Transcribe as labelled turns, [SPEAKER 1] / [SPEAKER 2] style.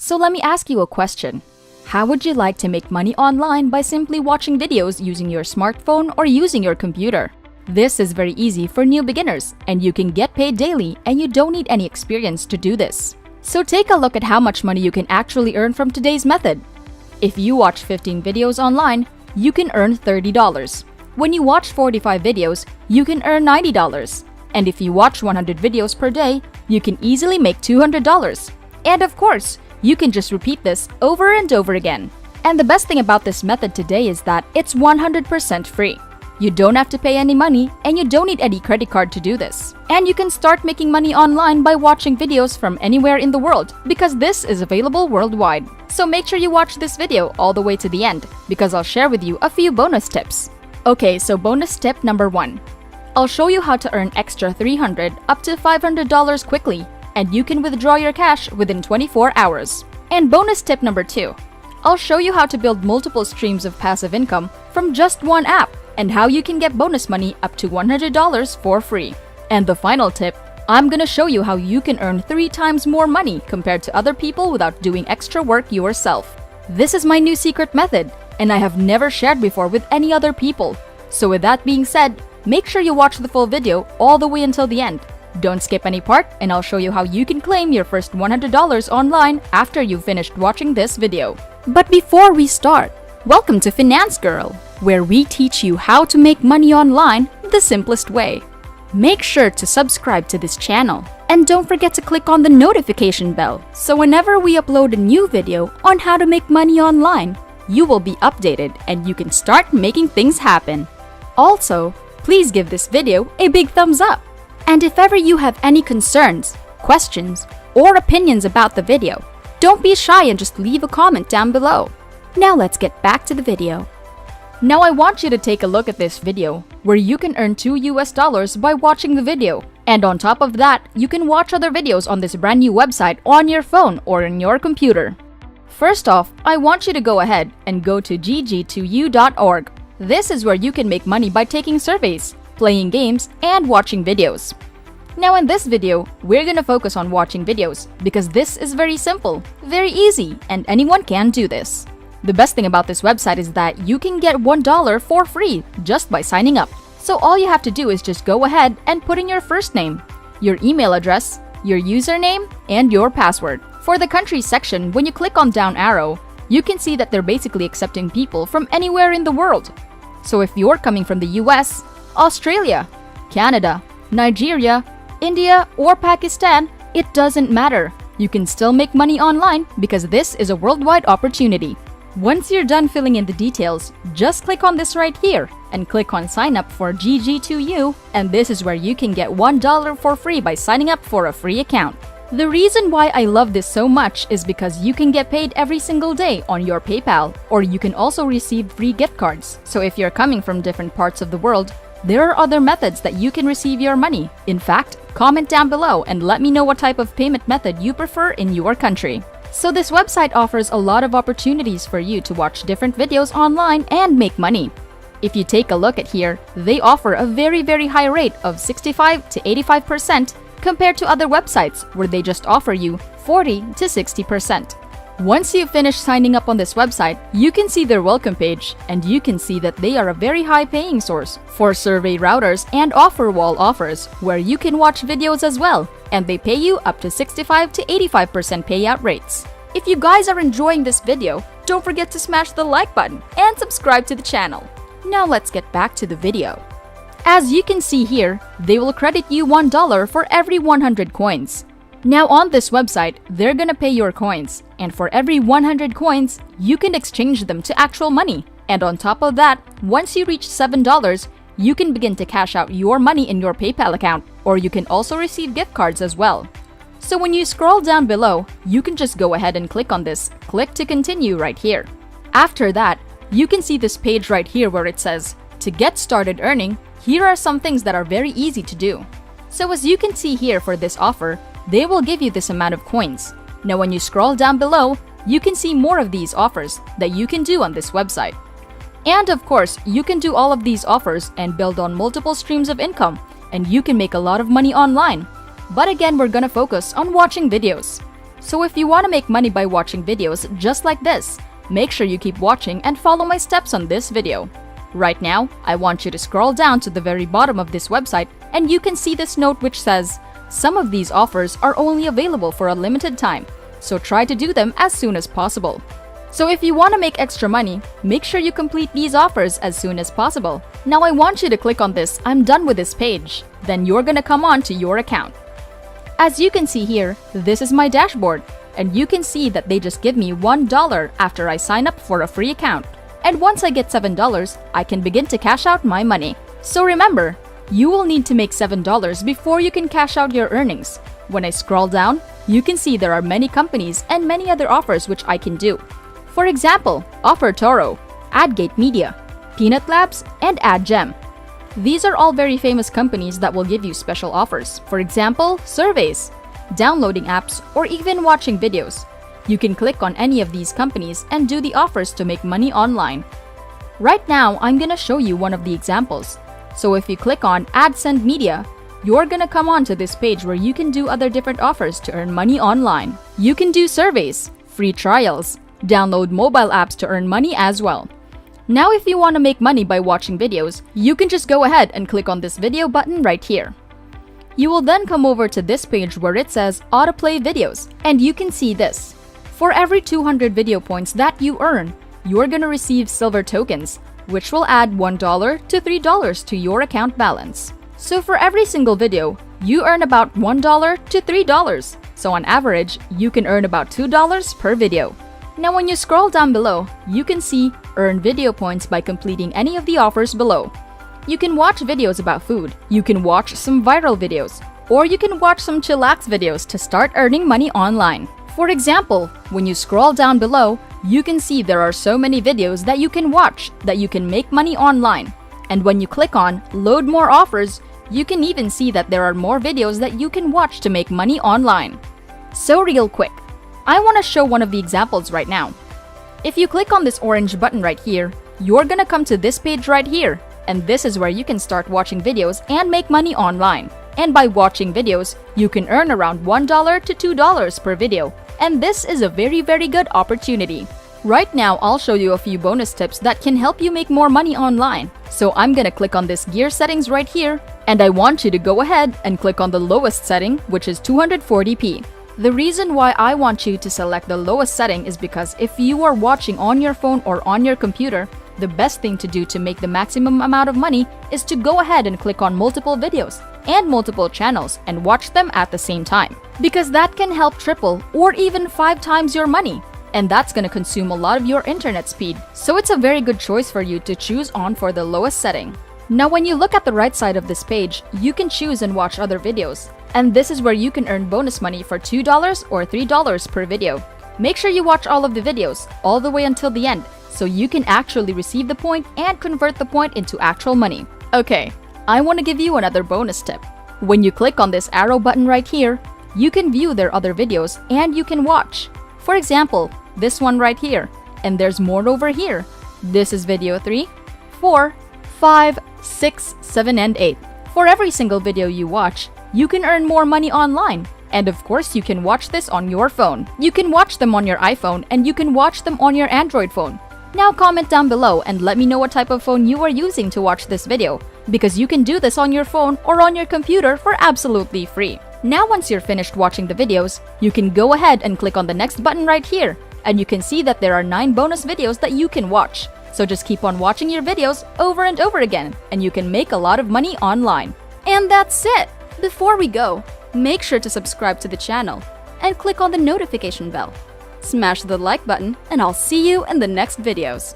[SPEAKER 1] So let me ask you a question. How would you like to make money online by simply watching videos using your smartphone or using your computer? This is very easy for new beginners, and you can get paid daily and you don't need any experience to do this. So take a look at how much money you can actually earn from today's method. If you watch 15 videos online, you can earn $30. When you watch 45 videos, you can earn $90. And if you watch 100 videos per day, you can easily make $200. And of course, you can just repeat this over and over again. And the best thing about this method today is that it's 100% free. You don't have to pay any money and you don't need any credit card to do this. And you can start making money online by watching videos from anywhere in the world because this is available worldwide. So make sure you watch this video all the way to the end because I'll share with you a few bonus tips. Okay, so bonus tip number 1. I'll show you how to earn extra $300 up to $500 quickly, and you can withdraw your cash within 24 hours. And bonus tip number 2. I'll show you how to build multiple streams of passive income from just one app and how you can get bonus money up to $100 for free. And the final tip, I'm gonna show you how you can earn 3 times more money compared to other people without doing extra work yourself. This is my new secret method, and I have never shared before with any other people. So with that being said, make sure you watch the full video all the way until the end. Don't skip any part, and I'll show you how you can claim your first $100 online after you've finished watching this video. But before we start, welcome to Finance Girl, where we teach you how to make money online the simplest way. Make sure to subscribe to this channel, and don't forget to click on the notification bell so whenever we upload a new video on how to make money online, you will be updated and you can start making things happen. Also, please give this video a big thumbs up. And if ever you have any concerns, questions, or opinions about the video, don't be shy and just leave a comment down below. Now let's get back to the video. Now I want you to take a look at this video where you can earn $2 by watching the video. And on top of that, you can watch other videos on this brand new website on your phone or in your computer. First off, I want you to go ahead and go to gg2u.org. This is where you can make money by taking surveys, playing games, and watching videos. Now in this video, we're gonna focus on watching videos because this is very simple, very easy, and anyone can do this. The best thing about this website is that you can get $1 for free just by signing up. So all you have to do is just go ahead and put in your first name, your email address, your username, and your password. For the countries section, when you click on down arrow, you can see that they're basically accepting people from anywhere in the world. So if you're coming from the US, Australia, Canada, Nigeria, India, or Pakistan, it doesn't matter. You can still make money online because this is a worldwide opportunity. Once you're done filling in the details, just click on this right here and click on sign up for GG2U, and this is where you can get $1 for free by signing up for a free account. The reason why I love this so much is because you can get paid every single day on your PayPal, or you can also receive free gift cards. So if you're coming from different parts of the world, there are other methods that you can receive your money. In fact, comment down below and let me know what type of payment method you prefer in your country. So this website offers a lot of opportunities for you to watch different videos online and make money. If you take a look at here, they offer a very high rate of 65 to 85% compared to other websites where they just offer you 40 to 60%. Once you finish signing up on this website, you can see their welcome page, and you can see that they are a very high paying source for survey routers and offer wall offers where you can watch videos as well, and they pay you up to 65 to 85% payout rates. If you guys are enjoying this video, don't forget to smash the like button and subscribe to the channel. Now let's get back to the video. As you can see here, they will credit you $1 for every 100 coins. Now on this website, they're gonna pay your coins, and for every 100 coins, you can exchange them to actual money. And on top of that, once you reach $7, you can begin to cash out your money in your PayPal account, or you can also receive gift cards as well. So when you scroll down below, you can just go ahead and click on this, click to continue right here. After that, you can see this page right here where it says, to get started earning, here are some things that are very easy to do. So as you can see here for this offer, they will give you this amount of coins. Now when you scroll down below, you can see more of these offers that you can do on this website. And of course, you can do all of these offers and build on multiple streams of income, and you can make a lot of money online. But again, we're gonna focus on watching videos. So if you want to make money by watching videos just like this, make sure you keep watching and follow my steps on this video. Right now, I want you to scroll down to the very bottom of this website and you can see this note which says, some of these offers are only available for a limited time, so try to do them as soon as possible. So if you want to make extra money, make sure you complete these offers as soon as possible. Now I want you to click on this I'm done with this page. Then you're gonna come on to your account. As you can see here, this is my dashboard, and you can see that they just give me $1 after I sign up for a free account. And once I get $7, I can begin to cash out my money. So remember, you will need to make $7 before you can cash out your earnings. When I scroll down, you can see there are many companies and many other offers which I can do. For example, OfferToro, AdGate Media, Peanut Labs, and AdGem. These are all very famous companies that will give you special offers. For example, surveys, downloading apps, or even watching videos. You can click on any of these companies and do the offers to make money online. Right now, I'm gonna show you one of the examples. So if you click on AdSend Media, you're gonna come on to this page where you can do other different offers to earn money online. You can do surveys, free trials, download mobile apps to earn money as well. Now if you want to make money by watching videos, you can just go ahead and click on this video button right here. You will then come over to this page where it says autoplay videos, and you can see this. For every 200 video points that you earn, you're gonna receive silver tokens, which will add $1 to $3 to your account balance. So for every single video, you earn about $1 to $3. So on average, you can earn about $2 per video. Now when you scroll down below, you can see earn video points by completing any of the offers below. You can watch videos about food, you can watch some viral videos, or you can watch some chillax videos to start earning money online. For example, when you scroll down below, you can see there are so many videos that you can watch that you can make money online. And when you click on load more offers, you can even see that there are more videos that you can watch to make money online. So real quick, I want to show one of the examples right now. If you click on this orange button right here, you're gonna come to this page right here, and this is where you can start watching videos and make money online. And by watching videos, you can earn around $1 to $2 per video, and this is a very good opportunity. Right now, I'll show you a few bonus tips that can help you make more money online. So I'm gonna click on this gear settings right here, and I want you to go ahead and click on the lowest setting, which is 240p. The reason why I want you to select the lowest setting is because if you are watching on your phone or on your computer, the best thing to do to make the maximum amount of money is to go ahead and click on multiple videos and multiple channels and watch them at the same time. Because that can help triple or even 5 times your money. And that's gonna consume a lot of your internet speed. So it's a very good choice for you to choose on for the lowest setting. Now when you look at the right side of this page, you can choose and watch other videos. And this is where you can earn bonus money for $2 or $3 per video. Make sure you watch all of the videos, all the way until the end, so you can actually receive the point and convert the point into actual money. Okay, I want to give you another bonus tip. When you click on this arrow button right here, you can view their other videos and you can watch. For example, this one right here, and there's more over here. This is video 3, 4, 5, 6, 7, and 8. For every single video you watch, you can earn more money online. And of course, you can watch this on your phone. You can watch them on your iPhone and you can watch them on your Android phone. Now comment down below and let me know what type of phone you are using to watch this video, because you can do this on your phone or on your computer for absolutely free. Now once you're finished watching the videos, you can go ahead and click on the next button right here, and you can see that there are 9 bonus videos that you can watch. So just keep on watching your videos over and over again, and you can make a lot of money online. And that's it! Before we go, make sure to subscribe to the channel and click on the notification bell. Smash the like button, and I'll see you in the next videos.